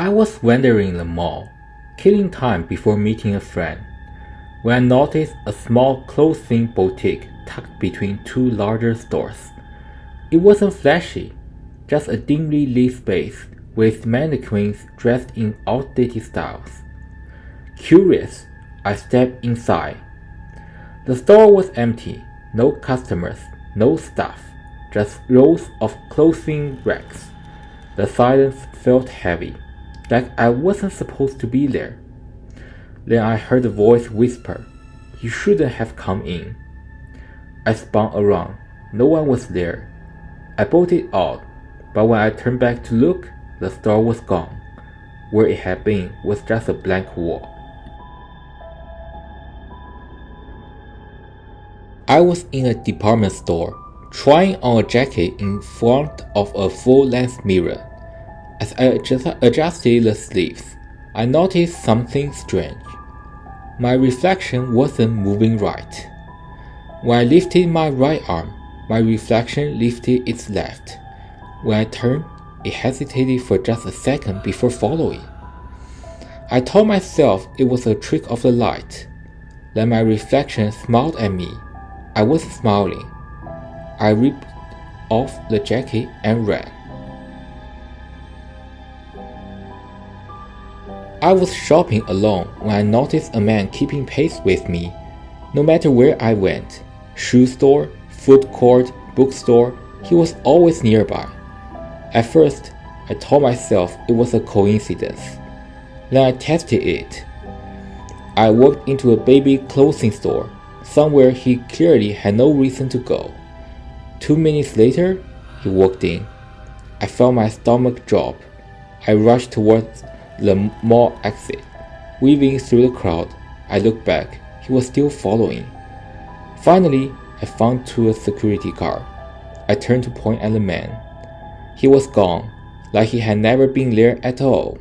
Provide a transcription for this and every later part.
I was wandering the mall, killing time before meeting a friend, when I noticed a small clothing boutique tucked between two larger stores. It wasn't flashy, just a dimly lit space with mannequins dressed in outdated styles. Curious, I stepped inside. The store was empty, no customers, no staff, just rows of clothing racks. The silence felt heavy, like I wasn't supposed to be there. Then I heard a voice whisper, "You shouldn't have come in." I spun around. No one was there. I bolted out, but when I turned back to look, the store was gone. Where it had been was just a blank wall. I was in a department store, trying on a jacket in front of a full-length mirror. As I adjusted the sleeves, I noticed something strange. My reflection wasn't moving right. When I lifted my right arm, my reflection lifted its left. When I turned, it hesitated for just a second before following. I told myself it was a trick of the light. Then my reflection smiled at me. I wasn't smiling. I ripped off the jacket and ran. I was shopping alone when I noticed a man keeping pace with me. No matter where I went, shoe store, food court, bookstore, he was always nearby. At first, I told myself it was a coincidence. Then I tested it. I walked into a baby clothing store, somewhere he clearly had no reason to go. 2 minutes later, he walked in. I felt my stomach drop. I rushed towards the mall exit. Weaving through the crowd, I looked back. He was still following. Finally, I found a security guard. I turned to point at the man. He was gone, like he had never been there at all.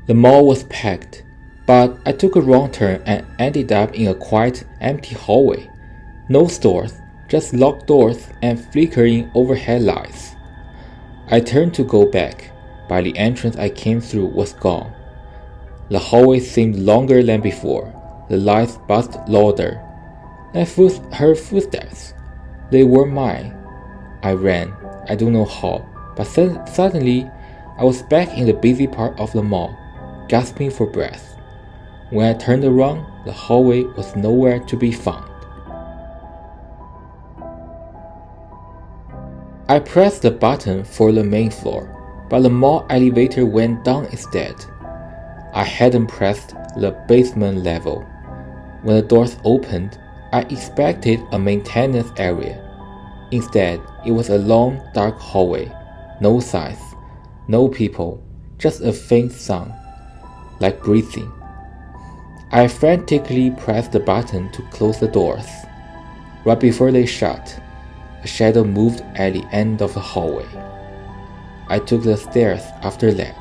The mall was packed, but I took a wrong turn and ended up in a quiet, empty hallway. No stores, just locked doors and flickering overhead lights. I turned to go back, but the entrance I came through was gone. The hallway seemed longer than before. The lights buzzed louder. I heard footsteps. They were mine. I ran. I don't know how, but suddenly I was back in the busy part of the mall, gasping for breath. When I turned around, the hallway was nowhere to be found. I pressed the button for the main floor, but the mall elevator went down instead. I hadn't pressed the basement level. When the doors opened, I expected a maintenance area. Instead, it was a long, dark hallway. No signs, no people, just a faint sound, like breathing. I frantically pressed the button to close the doors. Right before they shut, a shadow moved at the end of the hallway. I took the stairs after that.